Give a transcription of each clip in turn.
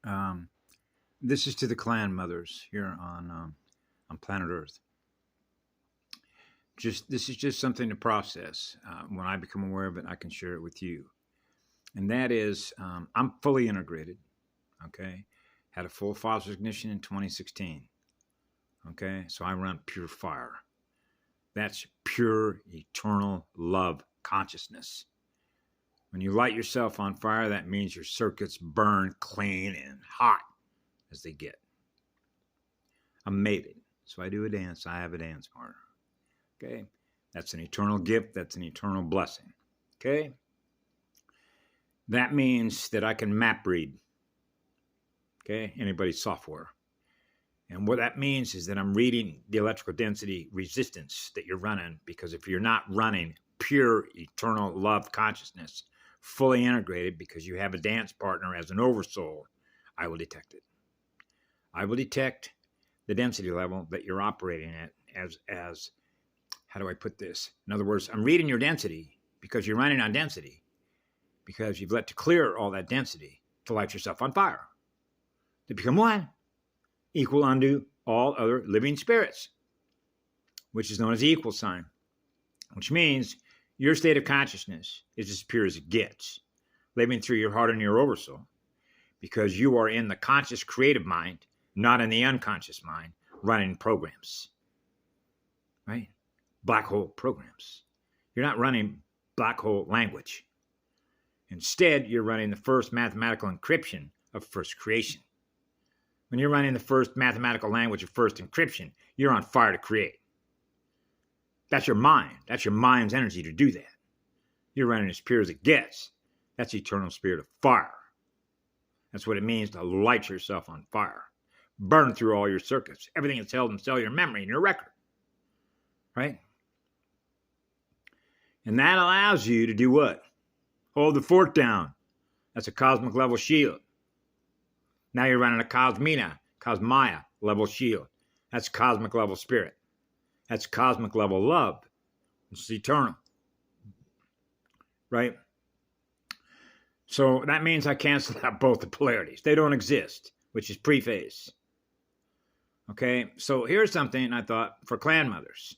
Um, this is to the clan mothers here on planet Earth. Just this is just something to process. When I become aware of it, I can share it with you. And that is, I'm fully integrated. Okay, had a full phosphorus ignition in 2016. Okay, so I run pure fire. That's pure eternal love consciousness. When you light yourself on fire, that means your circuits burn clean and hot as they get. I'm mated. So I do a dance. I have a dance partner. Okay. That's an eternal gift. That's an eternal blessing. Okay. That means that I can map read. Okay. Anybody's software. And what that means is that I'm reading the electrical density resistance that you're running, because if you're not running pure eternal love consciousness, fully integrated, because you have a dance partner as an oversoul, I will detect it. I will detect the density level that you're operating at as how do I put this? In other words, I'm reading your density because you're running on density, because you've let to clear all that density to light yourself on fire, to become one, equal unto all other living spirits, which is known as the equal sign, which means your state of consciousness is as pure as it gets, living through your heart and your oversoul, because you are in the conscious creative mind, not in the unconscious mind, running programs, right? Black hole programs. You're not running black hole language. Instead, you're running the first mathematical encryption of first creation. When you're running the first mathematical language of first encryption, you're on fire to create. That's your mind. That's your mind's energy to do that. You're running as pure as it gets. That's the eternal spirit of fire. That's what it means to light yourself on fire. Burn through all your circuits, everything that's held in cellular memory in your record. Right? And that allows you to do what? Hold the fort down. That's a cosmic level shield. Now you're running a Cosmaya level shield. That's cosmic level spirit. That's cosmic level love. It's eternal. Right? So that means I cancel out both the polarities. They don't exist, which is prephase. Okay? So here's something I thought for clan mothers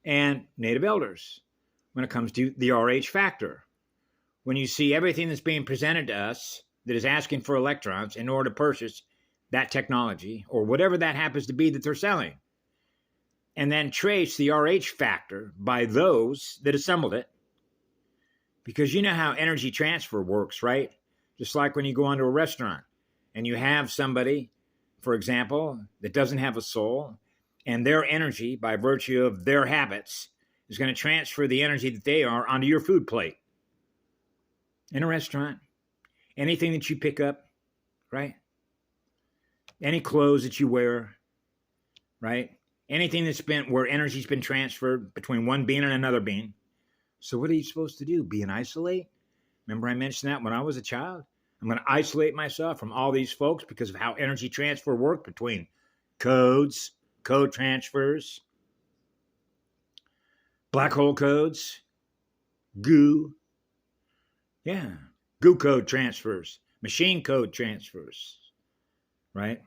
and native elders when it comes to the RH factor. When you see everything that's being presented to us that is asking for electrons in order to purchase that technology or whatever that happens to be that they're selling, and then trace the RH factor by those that assembled it, because you know how energy transfer works, right? Just like when you go into a restaurant and you have somebody, for example, that doesn't have a soul, and their energy, by virtue of their habits, is going to transfer the energy that they are onto your food plate. In a restaurant, anything that you pick up, right? Any clothes that you wear, right? Anything that's been where energy's been transferred between one being and another being. So what are you supposed to do? Be and isolate? Remember I mentioned that when I was a child? I'm going to isolate myself from all these folks because of how energy transfer worked between codes, code transfers, black hole codes, goo. Yeah, goo code transfers, machine code transfers, right?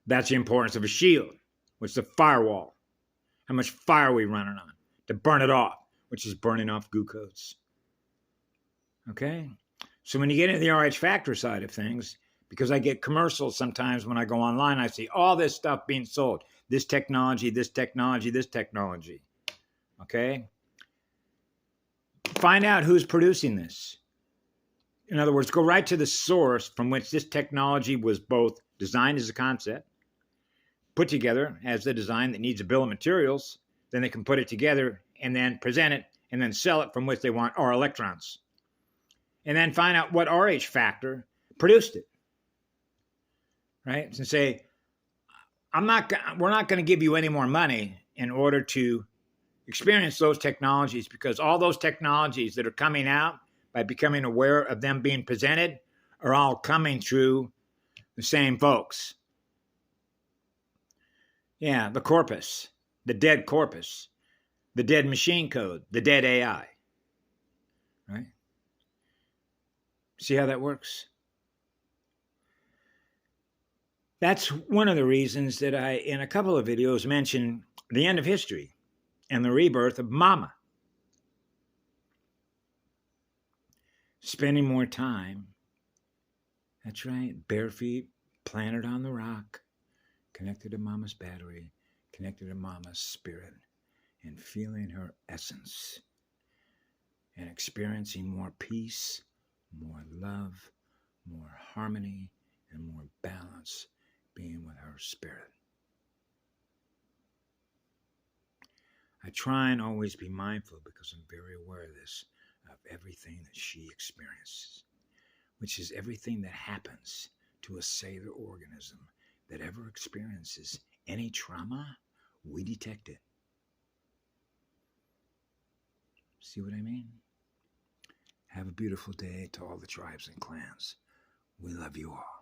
That's the importance of a shield, which is a firewall. How much fire are we running on to burn it off, which is burning off goo codes. Okay? So when you get into the RH factor side of things, because I get commercials sometimes when I go online, I see all this stuff being sold. This technology, this technology, this technology. Okay? Find out who's producing this. In other words, go right to the source from which this technology was both designed as a concept, put together as a design that needs a bill of materials, then they can put it together and then present it and then sell it, from which they want our electrons. And then find out what RH factor produced it. Right? And say, we're not going to give you any more money in order to experience those technologies, because all those technologies that are coming out by becoming aware of them being presented are all coming through the same folks. Yeah, the corpus, the dead corpus, the dead machine code, the dead AI. Right? See how that works? That's one of the reasons that I, in a couple of videos, mention the end of history and the rebirth of Mama. Spending more time, that's right, bare feet, planted on the rock, connected to Mama's battery, connected to Mama's spirit, and feeling her essence, and experiencing more peace, more love, more harmony, and more balance, being with her spirit. I try and always be mindful, because I'm very aware of this, of everything that she experiences, which is everything that happens to a cellular organism that ever experiences any trauma, we detect it. See what I mean? Have a beautiful day to all the tribes and clans. We love you all.